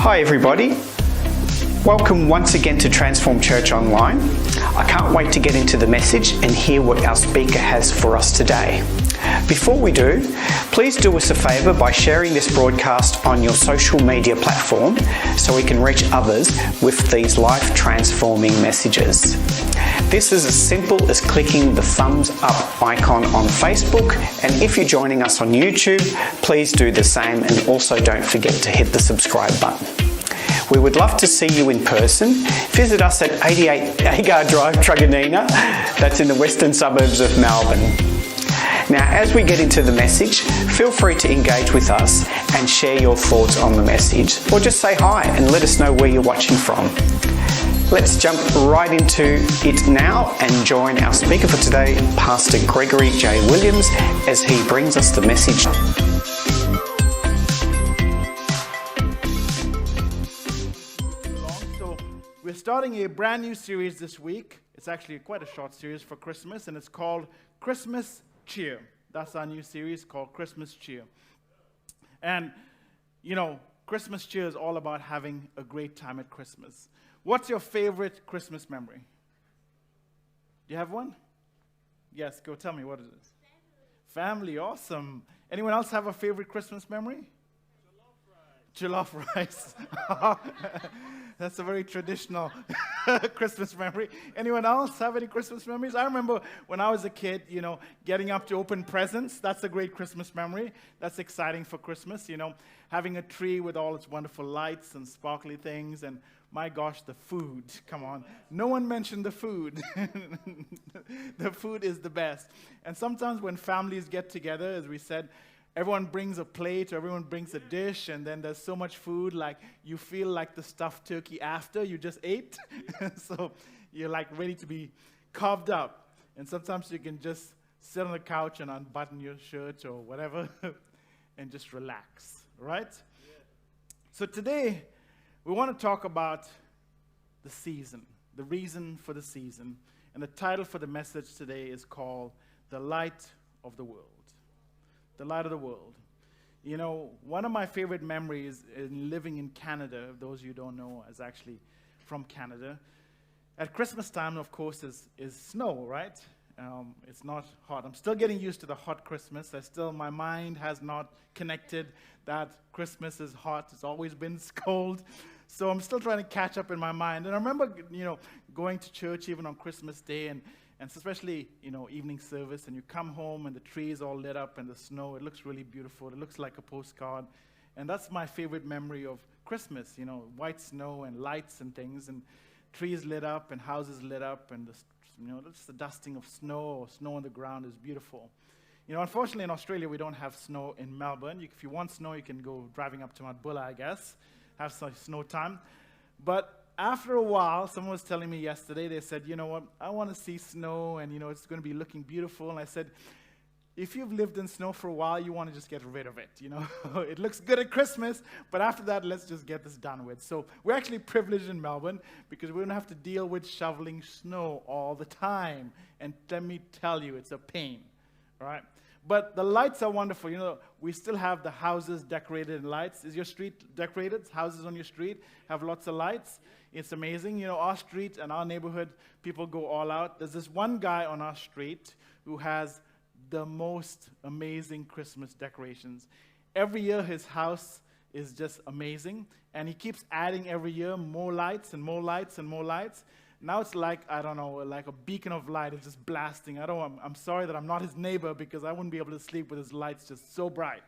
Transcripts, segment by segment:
Hi everybody, welcome once again to Transform Church Online. I can't wait to get into the message and hear what our speaker has for us today. Before we do, please do us a favour by sharing this broadcast on your social media platform so we can reach others with these life-transforming messages. This is as simple as clicking the thumbs up icon on Facebook, and if you're joining us on YouTube, please do the same, and also don't forget to hit the subscribe button. We would love to see you in person. Visit us at 88 Agar Drive, Truganina. That's in the western suburbs of Melbourne. Now, as we get into the message, feel free to engage with us and share your thoughts on the message, or just say hi and let us know where you're watching from. Let's jump right into it now and join our speaker for today, Pastor Gregory J. Williams, as he brings us the message. So we're starting a brand new series this week. It's actually quite a short series for Christmas, and it's called Christmas Cheer. That's our new series called Christmas Cheer. And, you know, Christmas cheer is all about having a great time at Christmas. What's your favorite Christmas memory? Do you have one? Yes, go tell me what it is. Family, awesome. Anyone else have a favorite Christmas memory? Jollof rice. That's a very traditional Christmas memory. Anyone else have any Christmas memories? I remember when I was a kid, you know, getting up to open presents. That's a great Christmas memory. That's exciting for Christmas, you know, having a tree with all its wonderful lights and sparkly things. And my gosh, the food. Come on. No one mentioned the food. The food is the best. And sometimes when families get together, as we said, everyone brings a plate, or everyone brings a dish, and then there's so much food, like you feel like the stuffed turkey after you just ate. So you're like ready to be carved up. And sometimes you can just sit on the couch and unbutton your shirt or whatever and just relax, right? Yeah. So today, we want to talk about the season, the reason for the season. And the title for the message today is called The Light of the World. The light of the world. You know, one of my favorite memories in living in Canada, those you don't know, is actually from Canada. At Christmas time, of course, is snow, right? It's not hot. I'm still getting used to the hot Christmas. My mind has not connected that Christmas is hot. It's always been cold. So I'm still trying to catch up in my mind. And I remember, you know, going to church even on Christmas Day, and especially, you know, evening service, and you come home and the tree is all lit up and the snow, it looks really beautiful. It looks like a postcard. And that's my favorite memory of Christmas, you know, white snow and lights and things, and trees lit up and houses lit up, and just the dusting of snow or snow on the ground is beautiful. You know, unfortunately in Australia we don't have snow in Melbourne. If you want snow, you can go driving up to Mount Bulla, I guess, have some snow time. But after a while, someone was telling me yesterday, they said, you know what, I want to see snow, and, you know, it's going to be looking beautiful. And I said, if you've lived in snow for a while, you want to just get rid of it, you know. It looks good at Christmas, but after that, let's just get this done with. So we're actually privileged in Melbourne because we don't have to deal with shoveling snow all the time. And let me tell you, it's a pain, all right? But the lights are wonderful. You know, we still have the houses decorated in lights. Is your street decorated? Houses on your street have lots of lights. It's amazing. You know, our street and our neighborhood, people go all out. There's this one guy on our street who has the most amazing Christmas decorations. Every year, his house is just amazing. And he keeps adding every year more lights and more lights and more lights. Now it's like, I don't know, like a beacon of light. It's just blasting. I'm sorry that I'm not his neighbor, because I wouldn't be able to sleep with his lights just so bright.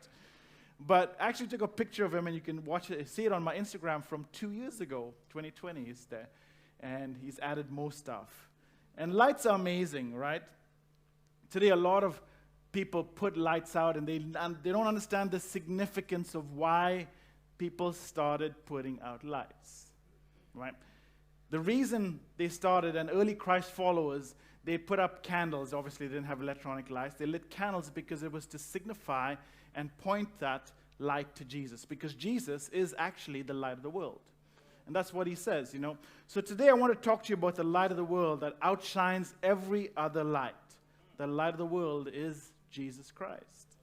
But I actually took a picture of him, and you can see it on my Instagram from 2 years ago, 2020 is there. And he's added more stuff. And lights are amazing, right? Today a lot of people put lights out, and they don't understand the significance of why people started putting out lights, right? The reason they started, and early Christ followers, they put up candles. Obviously, they didn't have electronic lights. They lit candles because it was to signify and point that light to Jesus, because Jesus is actually the light of the world. And that's what he says, you know. So today I want to talk to you about the light of the world that outshines every other light. The light of the world is Jesus Christ.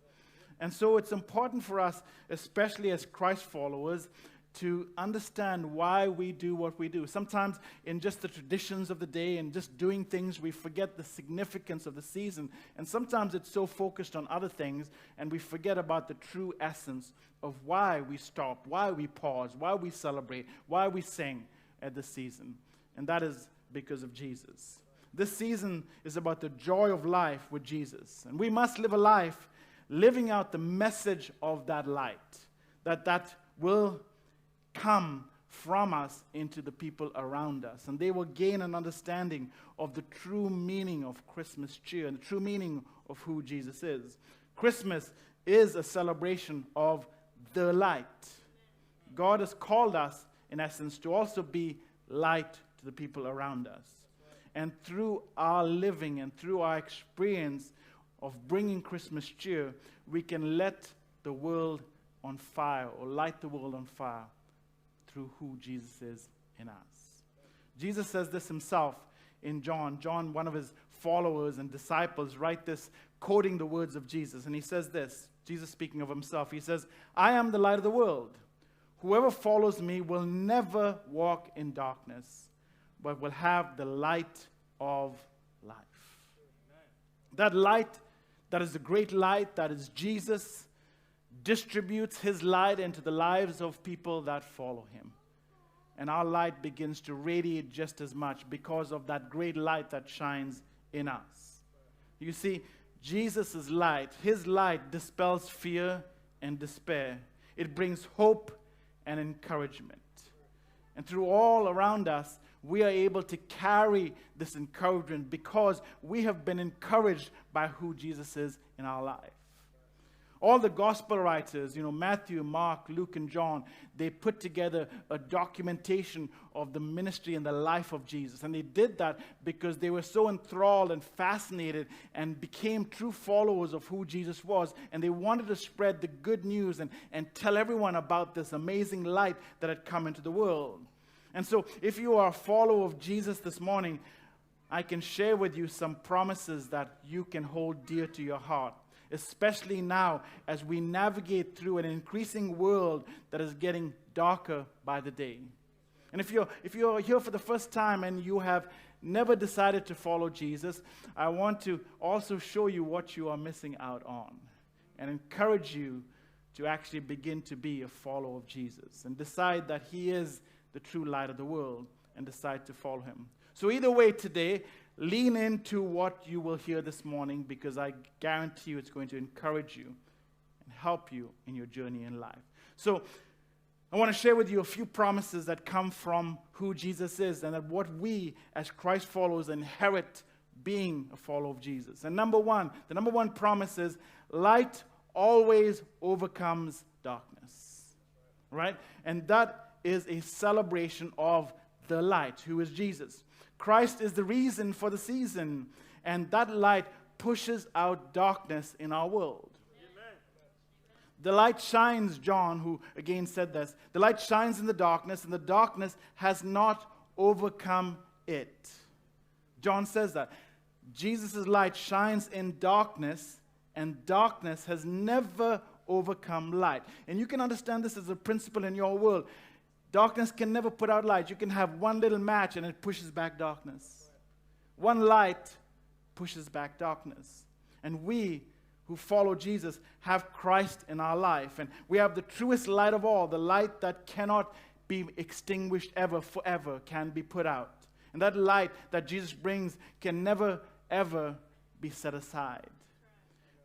And so it's important for us, especially as Christ followers, to understand why we do what we do. Sometimes in just the traditions of the day and just doing things, we forget the significance of the season. And sometimes it's so focused on other things, and we forget about the true essence of why we stop, why we pause, why we celebrate, why we sing at this season. And that is because of Jesus. This season is about the joy of life with Jesus. And we must live a life living out the message of that light, that will come from us into the people around us. And they will gain an understanding of the true meaning of Christmas cheer and the true meaning of who Jesus is. Christmas is a celebration of the light. God has called us, in essence, to also be light to the people around us. And through our living and through our experience of bringing Christmas cheer, we can let the world on fire, or light the world on fire, through who Jesus is in us. Jesus says this himself in John. John, one of his followers and disciples, write this, quoting the words of Jesus. And he says this, Jesus speaking of himself, he says, "I am the light of the world. Whoever follows me will never walk in darkness, but will have the light of life." That light, that is the great light, that is Jesus, distributes his light into the lives of people that follow him. And our light begins to radiate just as much because of that great light that shines in us. You see, Jesus' light, his light dispels fear and despair. It brings hope and encouragement. And through all around us, we are able to carry this encouragement because we have been encouraged by who Jesus is in our life. All the gospel writers, Matthew, Mark, Luke, and John, they put together a documentation of the ministry and the life of Jesus. And they did that because they were so enthralled and fascinated and became true followers of who Jesus was. And they wanted to spread the good news and tell everyone about this amazing light that had come into the world. And so if you are a follower of Jesus this morning, I can share with you some promises that you can hold dear to your heart, especially now as we navigate through an increasing world that is getting darker by the day. And if you're here for the first time and you have never decided to follow Jesus, I want to also show you what you are missing out on and encourage you to actually begin to be a follower of Jesus and decide that he is the true light of the world and decide to follow him. So either way today, lean into what you will hear this morning, because I guarantee you it's going to encourage you and help you in your journey in life. So I want to share with you a few promises that come from who Jesus is and that what we as Christ followers inherit being a follower of Jesus. And the number one promise is light always overcomes darkness. Right? And that is a celebration of the light, who is Jesus. Christ is the reason for the season, and that light pushes out darkness in our world. Amen. The light shines, John, who again said this, the light shines in the darkness, and the darkness has not overcome it. John says that. Jesus' light shines in darkness, and darkness has never overcome light. And you can understand this as a principle in your world. Darkness can never put out light. You can have one little match and it pushes back darkness. One light pushes back darkness. And we who follow Jesus have Christ in our life. And we have the truest light of all, the light that cannot be extinguished ever, forever, can be put out. And that light that Jesus brings can never, ever be set aside.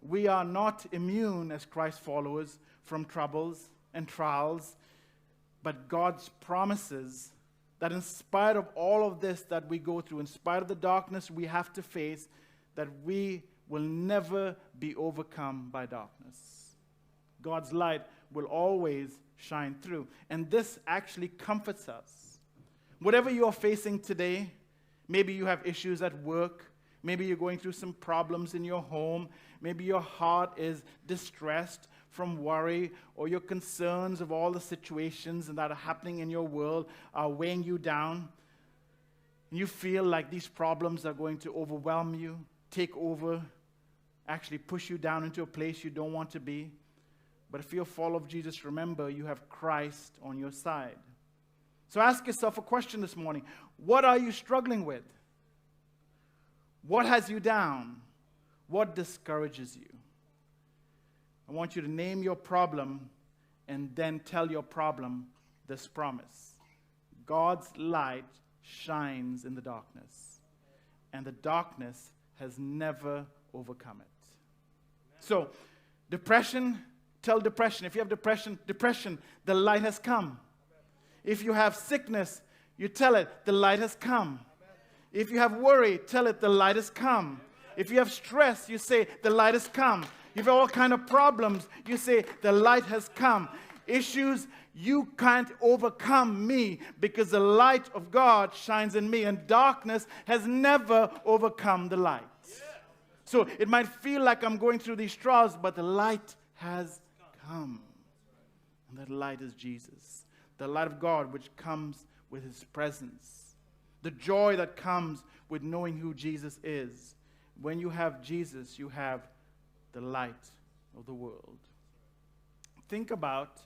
We are not immune as Christ followers from troubles and trials, but God's promises that in spite of all of this that we go through, in spite of the darkness we have to face, that we will never be overcome by darkness. God's light will always shine through. And this actually comforts us. Whatever you are facing today, maybe you have issues at work, maybe you're going through some problems in your home, maybe your heart is distressed from worry, or your concerns of all the situations that are happening in your world are weighing you down. And you feel like these problems are going to overwhelm you, take over, actually push you down into a place you don't want to be. But if you're a follower of Jesus, remember you have Christ on your side. So ask yourself a question this morning. What are you struggling with? What has you down? What discourages you? I want you to name your problem and then tell your problem this promise. God's light shines in the darkness, and the darkness has never overcome it. So, depression, tell depression. If you have depression, the light has come. If you have sickness, you tell it, the light has come. If you have worry, tell it, the light has come. If you have stress, you say, the light has come. If you have all kind of problems, you say, the light has come. Issues, you can't overcome me because the light of God shines in me, and darkness has never overcome the light. So it might feel like I'm going through these trials, but the light has come. And that light is Jesus. The light of God which comes with His presence. The joy that comes with knowing who Jesus is. When you have Jesus, you have the light of the world. Think about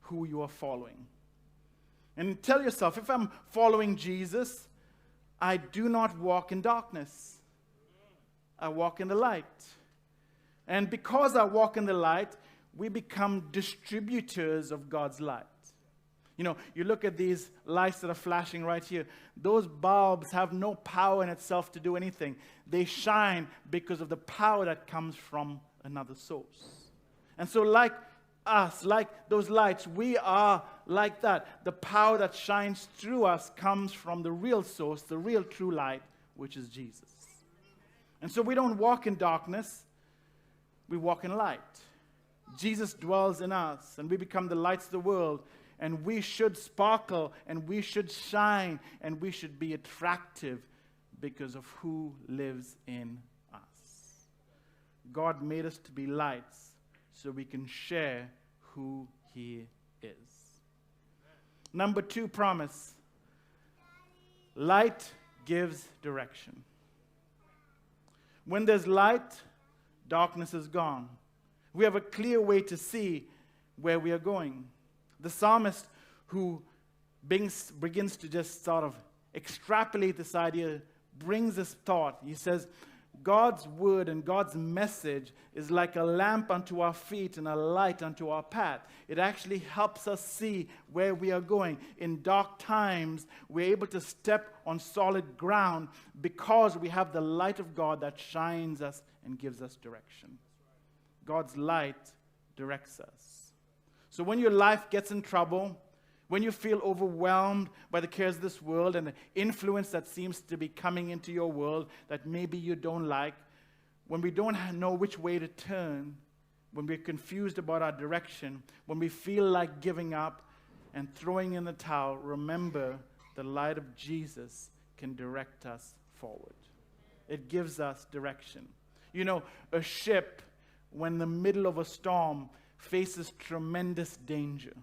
who you are following. And tell yourself, if I'm following Jesus, I do not walk in darkness. I walk in the light. And because I walk in the light, we become distributors of God's light. You know, you look at these lights that are flashing right here. Those bulbs have no power in itself to do anything. They shine because of the power that comes from another source. And so like us, like those lights, we are like that. The power that shines through us comes from the real source, the real true light, which is Jesus. And so we don't walk in darkness, we walk in light. Jesus dwells in us, and we become the lights of the world, and we should sparkle, and we should shine, and we should be attractive because of who lives in us. God made us to be lights so we can share who He is. Number 2 promise. Light gives direction. When there's light, darkness is gone. We have a clear way to see where we are going. The psalmist, who begins to just sort of extrapolate this idea, brings this thought. He says, God's word and God's message is like a lamp unto our feet and a light unto our path. It actually helps us see where we are going. In dark times, we're able to step on solid ground because we have the light of God that shines us and gives us direction. God's light directs us. So when your life gets in trouble, when you feel overwhelmed by the cares of this world and the influence that seems to be coming into your world that maybe you don't like, when we don't know which way to turn, when we're confused about our direction, when we feel like giving up and throwing in the towel, remember the light of Jesus can direct us forward. It gives us direction. You know, a ship, when in the middle of a storm, faces tremendous danger.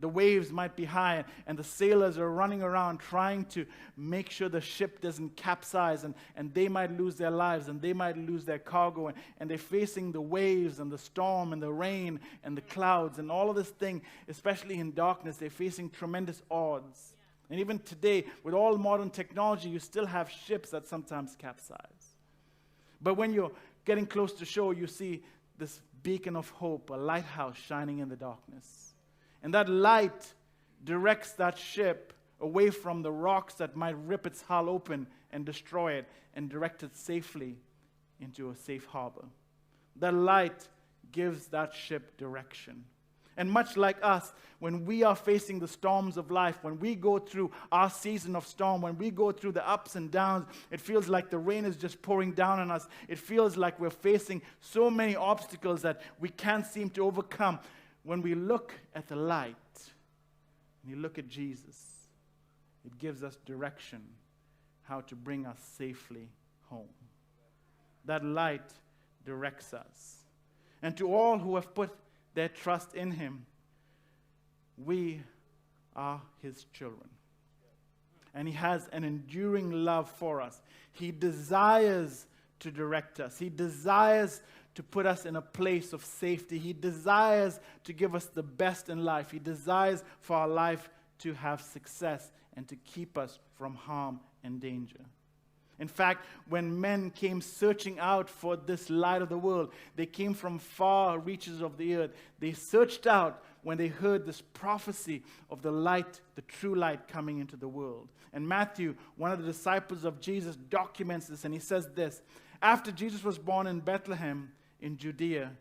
The waves might be high, and the sailors are running around trying to make sure the ship doesn't capsize, and they might lose their lives, and they might lose their cargo, and they're facing the waves and the storm and the rain and the clouds and all of this thing, especially in darkness. They're facing tremendous odds. And even today, with all modern technology, you still have ships that sometimes capsize. But when you're getting close to shore, you see this beacon of hope, a lighthouse shining in the darkness. And that light directs that ship away from the rocks that might rip its hull open and destroy it, and direct it safely into a safe harbor. That light gives that ship direction. And much like us, when we are facing the storms of life, when we go through our season of storm, when we go through the ups and downs, it feels like the rain is just pouring down on us. It feels like we're facing so many obstacles that we can't seem to overcome. When we look at the light, and you look at Jesus, it gives us direction how to bring us safely home. That light directs us. And to all who have put their trust in Him, we are His children. And He has an enduring love for us. He desires to direct us. He desires to put us in a place of safety. He desires to give us the best in life. He desires for our life to have success and to keep us from harm and danger. In fact, when men came searching out for this light of the world, they came from far reaches of the earth. They searched out when they heard this prophecy of the light, the true light coming into the world. And Matthew, one of the disciples of Jesus, documents this, and he says this: after Jesus was born in Bethlehem in Judea,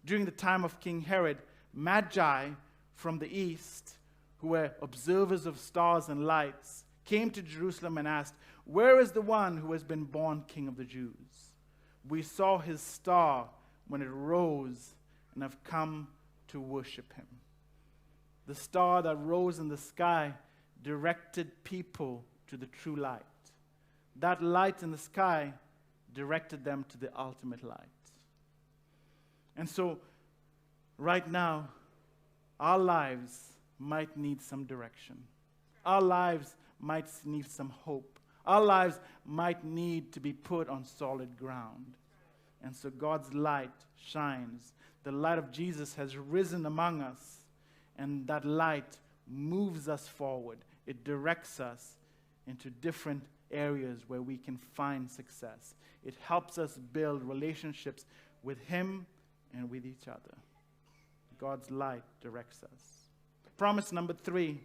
during the time of King Herod, Magi from the east, who were observers of stars and lights, came to Jerusalem and asked, "Where is the one who has been born King of the Jews? We saw his star when it rose and have come to worship him." The star that rose in the sky directed people to the true light. That light in the sky directed them to the ultimate light. And so, right now, our lives might need some direction. Our lives might need some hope. Our lives might need to be put on solid ground. And so God's light shines. The light of Jesus has risen among us, and that light moves us forward. It directs us into different areas where we can find success. It helps us build relationships with Him and with each other. God's light directs us. Promise number 3.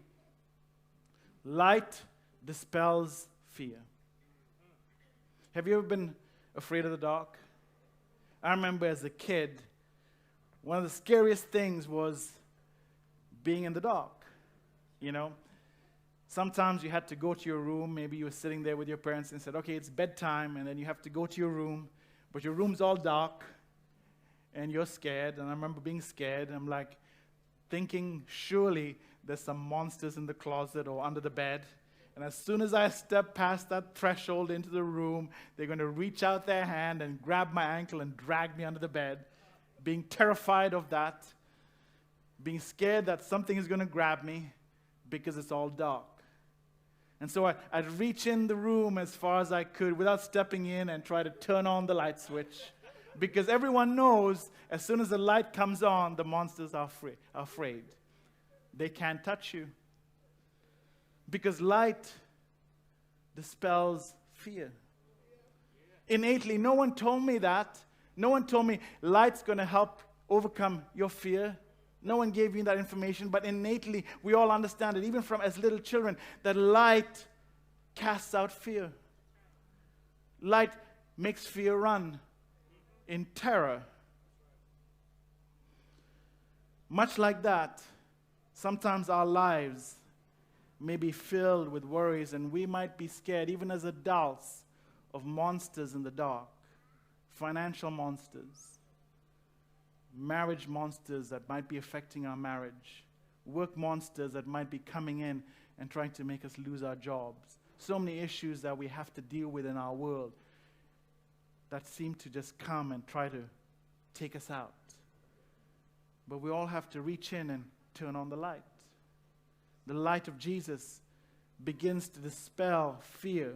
Light dispels fear. Have you ever been afraid of the dark? I remember as a kid, one of the scariest things was being in the dark. You know, sometimes you had to go to your room. Maybe you were sitting there with your parents and said, okay, it's bedtime, and then you have to go to your room, but your room's all dark, and you're scared. And I remember being scared. I'm like thinking, surely there's some monsters in the closet or under the bed. And as soon as I step past that threshold into the room, they're going to reach out their hand and grab my ankle and drag me under the bed, being terrified of that, being scared that something is going to grab me because it's all dark. And so I'd reach in the room as far as I could without stepping in and try to turn on the light switch, because everyone knows as soon as the light comes on, the monsters are afraid. They can't touch you. Because light dispels fear. Innately, no one told me that. No one told me light's going to help overcome your fear. No one gave you that information, but innately, we all understand it, even from as little children, that light casts out fear. Light makes fear run in terror. Much like that, sometimes our lives may be filled with worries, and we might be scared, even as adults, of monsters in the dark. Financial monsters, marriage monsters that might be affecting our marriage, work monsters that might be coming in and trying to make us lose our jobs. So many issues that we have to deal with in our world that seem to just come and try to take us out. But we all have to reach in and turn on the light. The light of Jesus begins to dispel fear.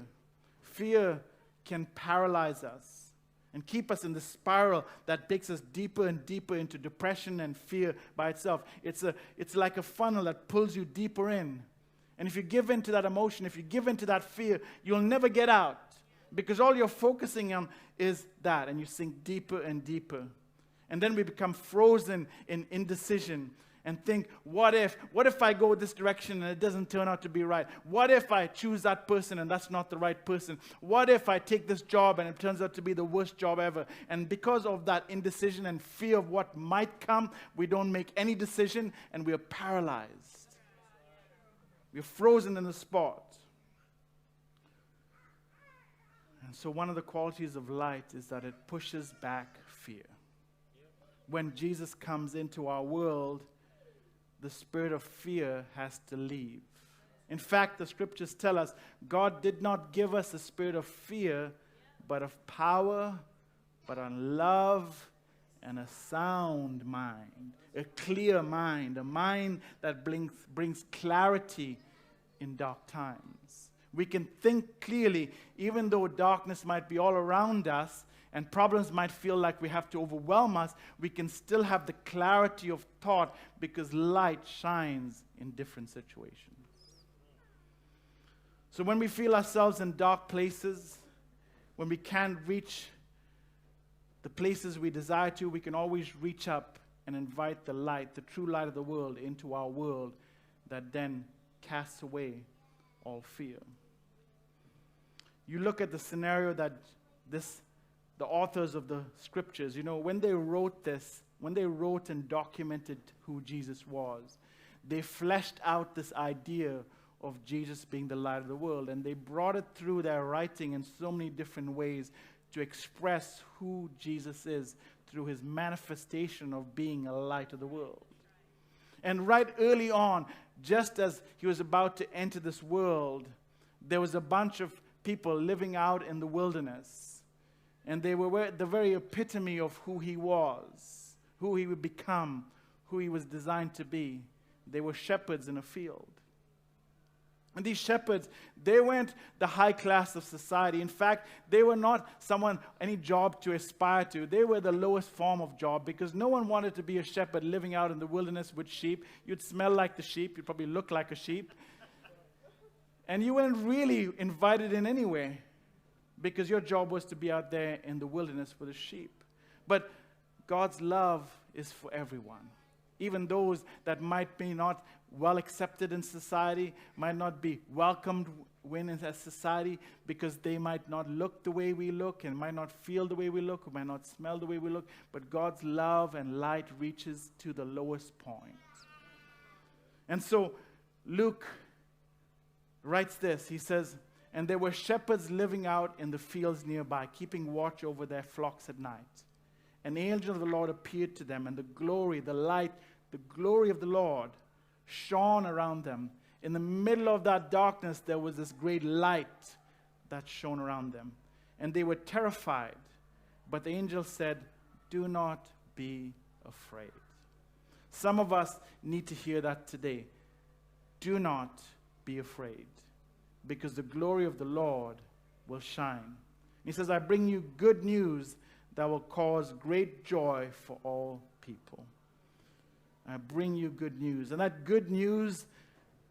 Fear can paralyze us and keep us in the spiral that takes us deeper and deeper into depression and fear by itself. It's like a funnel that pulls you deeper in. And if you give in to that emotion, if you give in to that fear, you'll never get out, because all you're focusing on is that, and you sink deeper and deeper. And then we become frozen in indecision and think, what if I go this direction and it doesn't turn out to be right? What if I choose that person and that's not the right person? What if I take this job and it turns out to be the worst job ever? And because of that indecision and fear of what might come, we don't make any decision, and we are paralyzed. We're frozen in the spot. And so one of the qualities of light is that it pushes back fear. When Jesus comes into our world, the spirit of fear has to leave. In fact, the scriptures tell us God did not give us a spirit of fear, but of power, but of love, and a sound mind, a clear mind, a mind that brings clarity in dark times. We can think clearly, even though darkness might be all around us, and problems might feel like we have to overwhelm us, we can still have the clarity of thought because light shines in different situations. So when we feel ourselves in dark places, when we can't reach the places we desire to, we can always reach up and invite the light, the true light of the world, into our world that then casts away all fear. You look at the scenario that the authors of the scriptures, when they wrote this, when they wrote and documented who Jesus was, they fleshed out this idea of Jesus being the light of the world, and they brought it through their writing in so many different ways to express who Jesus is through his manifestation of being a light of the world. And right early on, just as he was about to enter this world, there was a bunch of people living out in the wilderness, and they were the very epitome of who he was, who he would become, who he was designed to be. They were shepherds in a field. And these shepherds, they weren't the high class of society. In fact, they were not any job to aspire to. They were the lowest form of job because no one wanted to be a shepherd living out in the wilderness with sheep. You'd smell like the sheep. You'd probably look like a sheep. And you weren't really invited in anyway because your job was to be out there in the wilderness with the sheep. But God's love is for everyone. Even those that might be not well accepted in society, might not be welcomed in a society because they might not look the way we look and might not feel the way we look or might not smell the way we look. But God's love and light reaches to the lowest point. And so Luke writes this. He says, "And there were shepherds living out in the fields nearby, keeping watch over their flocks at night. An angel of the Lord appeared to them, and the glory, the light, the glory of the Lord shone around them. In the middle of that darkness, there was this great light that shone around them. And they were terrified. But the angel said, 'Do not be afraid.'" Some of us need to hear that today. Do not be afraid, because the glory of the Lord will shine. He says, "I bring you good news that will cause great joy for all people." I bring you good news. And that good news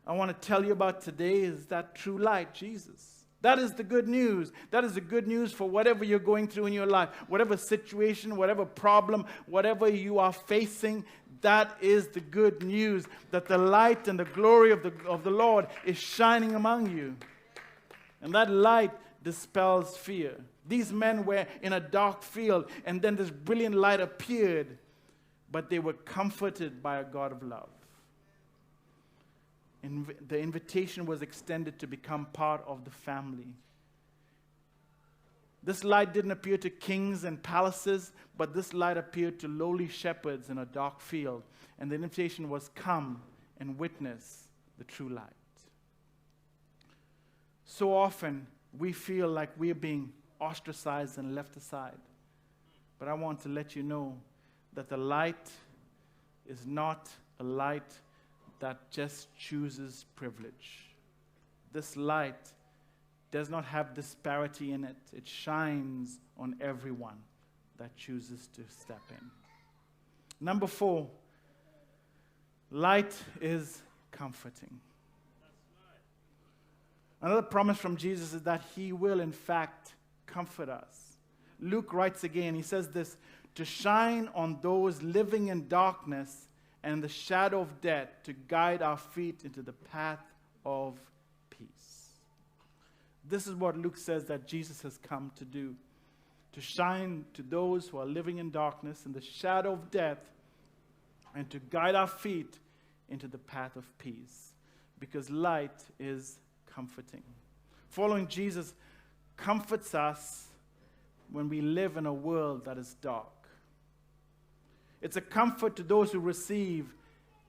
I want to tell you about today is that true light, Jesus. That is the good news. That is the good news for whatever you're going through in your life. Whatever situation, whatever problem, whatever you are facing, that is the good news. That the light and the glory of the Lord is shining among you. And that light dispels fear. These men were in a dark field, and then this brilliant light appeared. But they were comforted by a God of love. The invitation was extended to become part of the family. This light didn't appear to kings and palaces, but this light appeared to lowly shepherds in a dark field. And the invitation was, "Come and witness the true light." So often, we feel like we're being ostracized and left aside. But I want to let you know that the light is not a light that just chooses privilege. This light does not have disparity in it. It shines on everyone that chooses to step in. Number 4, light is comforting. Another promise from Jesus is that he will, in fact, comfort us. Luke writes again, he says this, "To shine on those living in darkness and the shadow of death, to guide our feet into the path of peace." This is what Luke says that Jesus has come to do. To shine to those who are living in darkness and the shadow of death, and to guide our feet into the path of peace. Because light is comforting. Following Jesus comforts us when we live in a world that is dark. It's a comfort to those who receive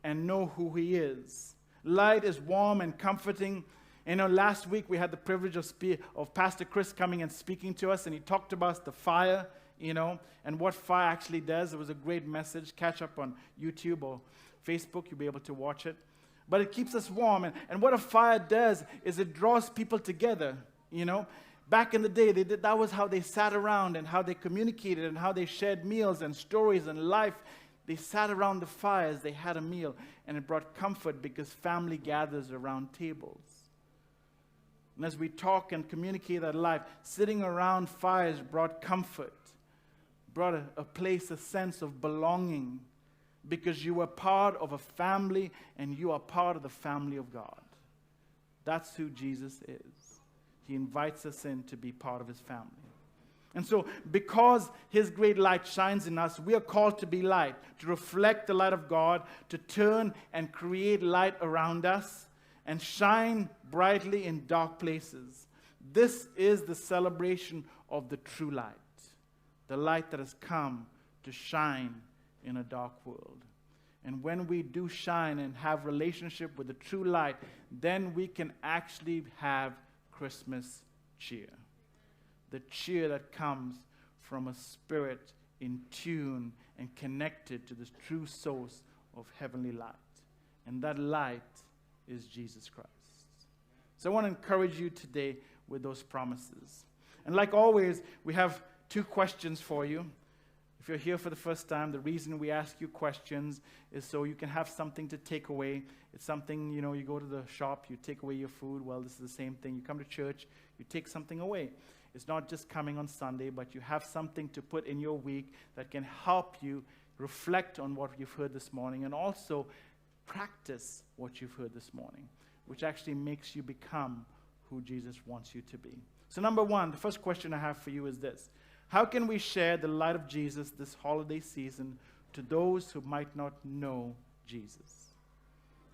and know who he is. Light is warm and comforting. Last week we had the privilege of Pastor Chris coming and speaking to us, and he talked about the fire, and what fire actually does. It was a great message. Catch up on YouTube or Facebook. You'll be able to watch it. But it keeps us warm. And what a fire does is it draws people together, Back in the day, that was how they sat around and how they communicated and how they shared meals and stories and life. They sat around the fires, they had a meal, and it brought comfort because family gathers around tables. And as we talk and communicate that life, sitting around fires brought comfort, brought a place, a sense of belonging, because you were part of a family and you are part of the family of God. That's who Jesus is. He invites us in to be part of his family. And so, because his great light shines in us, we are called to be light, to reflect the light of God, to turn and create light around us, and shine brightly in dark places. This is the celebration of the true light, the light that has come to shine in a dark world. And when we do shine and have relationship with the true light, then we can actually have Christmas cheer. The cheer that comes from a spirit in tune and connected to this true source of heavenly light. And that light is Jesus Christ. So I want to encourage you today with those promises. And like always, we have 2 questions for you. If you're here for the first time, the reason we ask you questions is so you can have something to take away. It's something, you go to the shop, you take away your food. Well, this is the same thing. You come to church, you take something away. It's not just coming on Sunday, but you have something to put in your week that can help you reflect on what you've heard this morning and also practice what you've heard this morning, which actually makes you become who Jesus wants you to be. So number 1, the first question I have for you is this. How can we share the light of Jesus this holiday season to those who might not know Jesus?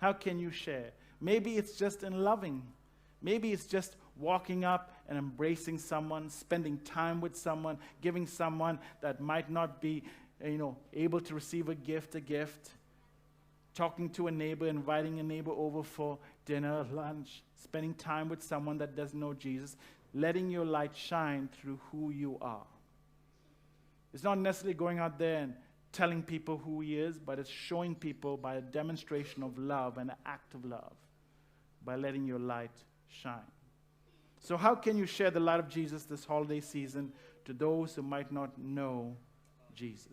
How can you share? Maybe it's just in loving. Maybe it's just walking up and embracing someone, spending time with someone, giving someone that might not be, able to receive a gift, talking to a neighbor, inviting a neighbor over for dinner, lunch, spending time with someone that doesn't know Jesus, letting your light shine through who you are. It's not necessarily going out there and telling people who he is, but it's showing people by a demonstration of love and an act of love, by letting your light shine. So how can you share the light of Jesus this holiday season to those who might not know Jesus?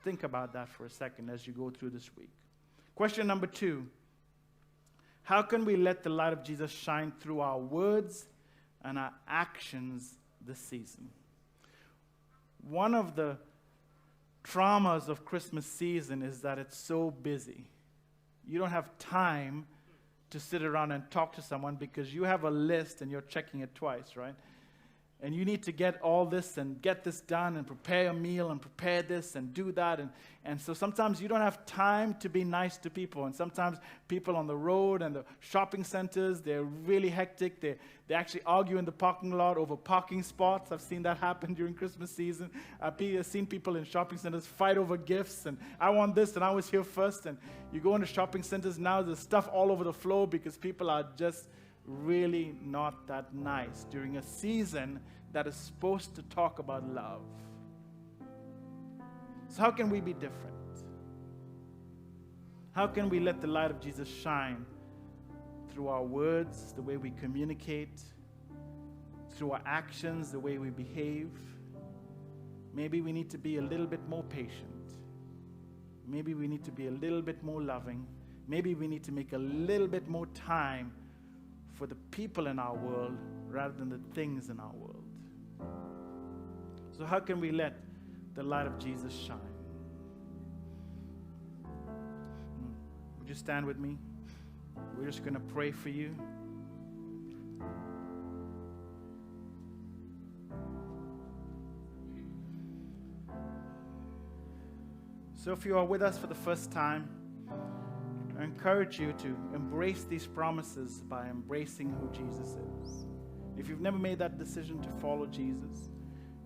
Think about that for a second as you go through this week. Question number 2. How can we let the light of Jesus shine through our words and our actions this season? One of the traumas of Christmas season is that it's so busy. You don't have time to sit around and talk to someone because you have a list and you're checking it twice, right? And you need to get all this and get this done and prepare a meal and prepare this and do that. And so sometimes you don't have time to be nice to people. And sometimes people on the road and the shopping centers, they're really hectic. They actually argue in the parking lot over parking spots. I've seen that happen during Christmas season. I've seen people in shopping centers fight over gifts. And I want this and I was here first. And you go into shopping centers now, there's stuff all over the floor because people are just really not that nice during a season that is supposed to talk about love. So how can we be different? How can we let the light of Jesus shine through our words, the way we communicate, through our actions, the way we behave? Maybe we need to be a little bit more patient. Maybe we need to be a little bit more loving. Maybe we need to make a little bit more time for the people in our world rather than the things in our world. So how can we let the light of Jesus shine? Would you stand with me? We're just going to pray for you. So if you are with us for the first time, I encourage you to embrace these promises by embracing who Jesus is. If you've never made that decision to follow Jesus,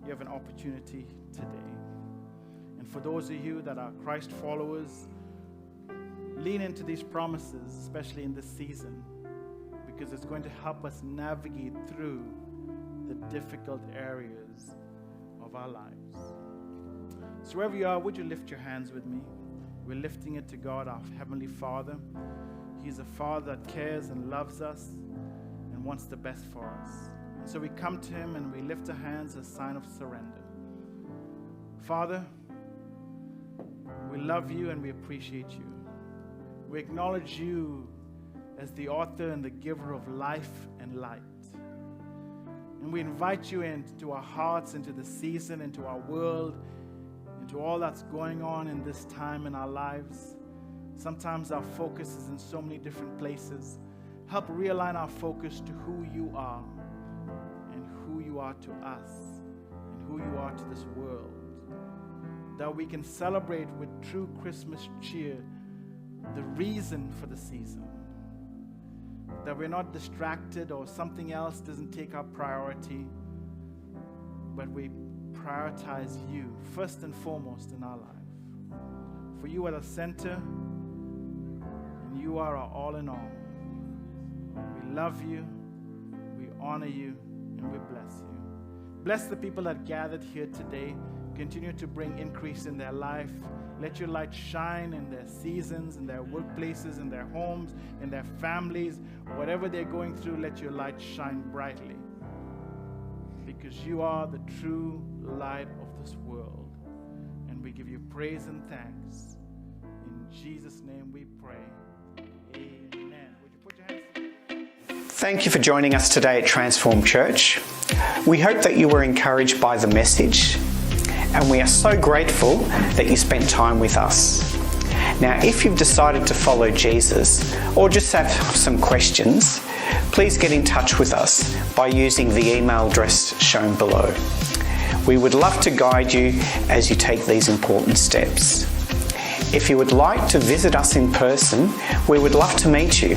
you have an opportunity today. And for those of you that are Christ followers, lean into these promises, especially in this season, because it's going to help us navigate through the difficult areas of our lives. So wherever you are, would you lift your hands with me? We're lifting it to God, our Heavenly Father. He's a Father that cares and loves us and wants the best for us. So we come to him and we lift our hands as a sign of surrender. Father, we love you and we appreciate you. We acknowledge you as the author and the giver of life and light. And we invite you into our hearts, into the season, into our world, into all that's going on in this time in our lives. Sometimes our focus is in so many different places. Help realign our focus to who you are and who you are to us and who you are to this world. That we can celebrate with true Christmas cheer the reason for the season. That we're not distracted or something else doesn't take our priority, but we prioritize you first and foremost in our life. For you are the center, and you are our all in all. We love you, we honor you, and we bless you. Bless the people that gathered here today. Continue to bring increase in their life. Let your light shine in their seasons, in their workplaces, in their homes, in their families. Whatever they're going through, let your light shine brightly. Because you are the true light of this world. And we give you praise and thanks. In Jesus' name we pray. Amen. Would you put your hands together? Thank you for joining us today at Transform Church. We hope that you were encouraged by the message, and we are so grateful that you spent time with us. Now, if you've decided to follow Jesus or just have some questions, please get in touch with us by using the email address shown below. We would love to guide you as you take these important steps. If you would like to visit us in person, we would love to meet you.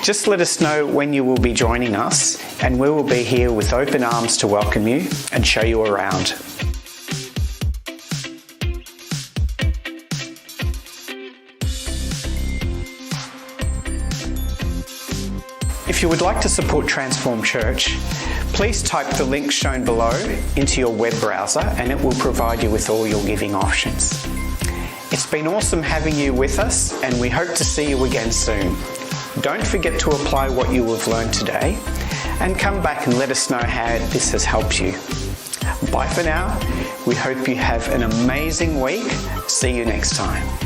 Just let us know when you will be joining us, and we will be here with open arms to welcome you and show you around. If you would like to support Transform Church, please type the link shown below into your web browser and it will provide you with all your giving options. It's been awesome having you with us, and we hope to see you again soon. Don't forget to apply what you have learned today and come back and let us know how this has helped you. Bye for now. We hope you have an amazing week. See you next time.